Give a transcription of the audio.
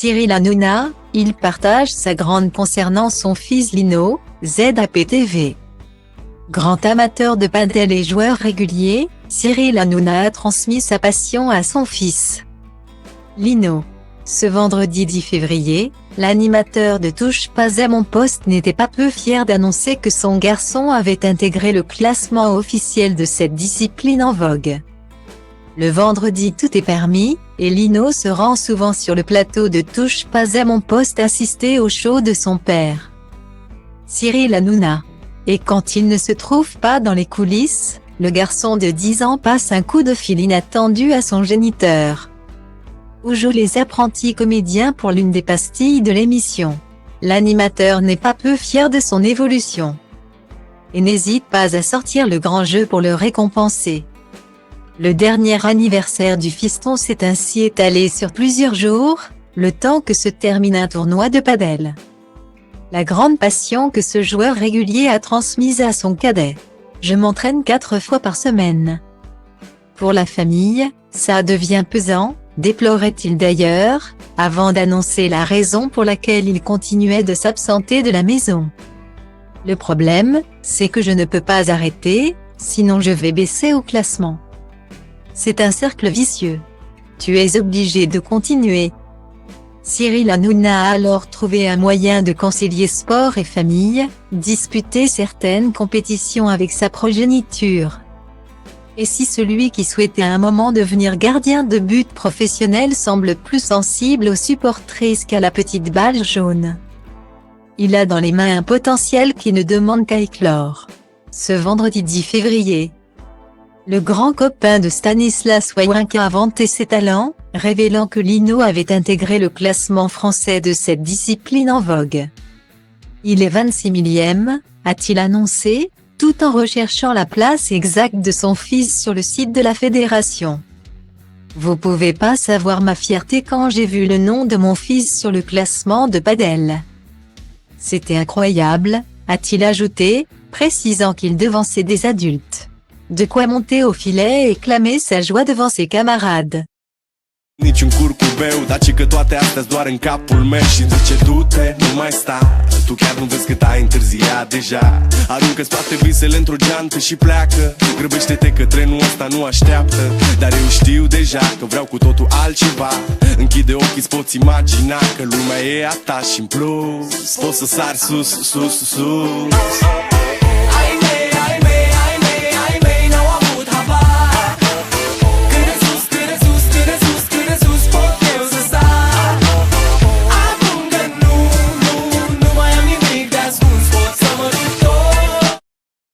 Cyril Hanouna, il partage sa grande concernant son fils Lino, ZAPTV. Grand amateur de padel et joueur régulier, Cyril Hanouna a transmis sa passion à son fils Lino. Ce vendredi 10 février, l'animateur de Touche pas à mon poste n'était pas peu fier d'annoncer que son garçon avait intégré le classement officiel de cette discipline en vogue. Le vendredi tout est permis, et Lino se rend souvent sur le plateau de Touche pas à mon poste assister au show de son père, Cyril Hanouna. Et quand il ne se trouve pas dans les coulisses, le garçon de 10 ans passe un coup de fil inattendu à son géniteur, où jouent les apprentis comédiens pour l'une des pastilles de l'émission. L'animateur n'est pas peu fier de son évolution, et n'hésite pas à sortir le grand jeu pour le récompenser. Le dernier anniversaire du fiston s'est ainsi étalé sur plusieurs jours, le temps que se termine un tournoi de padel. La grande passion que ce joueur régulier a transmise à son cadet. Je m'entraîne 4 fois par semaine. Pour la famille, ça devient pesant, déplorait-il d'ailleurs, avant d'annoncer la raison pour laquelle il continuait de s'absenter de la maison. Le problème, c'est que je ne peux pas arrêter, sinon je vais baisser au classement. C'est un cercle vicieux. Tu es obligé de continuer. Cyril Hanouna a alors trouvé un moyen de concilier sport et famille, disputer certaines compétitions avec sa progéniture. Et si celui qui souhaitait à un moment devenir gardien de but professionnel semble plus sensible aux supportrices qu'à la petite balle jaune, il a dans les mains un potentiel qui ne demande qu'à éclore. Ce vendredi 10 février, le grand copain de Stanislas Wawrinka a vanté ses talents, révélant que Lino avait intégré le classement français de cette discipline en vogue. Il est 26 millième, a-t-il annoncé, tout en recherchant la place exacte de son fils sur le site de la fédération. Vous pouvez pas savoir ma fierté quand j'ai vu le nom de mon fils sur le classement de padel. C'était incroyable, a-t-il ajouté, précisant qu'il devançait des adultes. De quoi monter au filet et clamer sa joie devant ses camarades. Niciun curcubeu, dar ci că toate astea doar în capul meu și zice du-te, nu mai sta. Tu chiar nu vezi cât ai întârziat deja. Aruncă-ți toate visele într-o geantă și pleacă. Grăbește-te că trenul ăsta nu așteaptă. Dar eu știu deja că vreau cu totul altceva. Închide ochii, îți poți imagina că lumea e a ta și în plus poți să sari sus, sus, sus.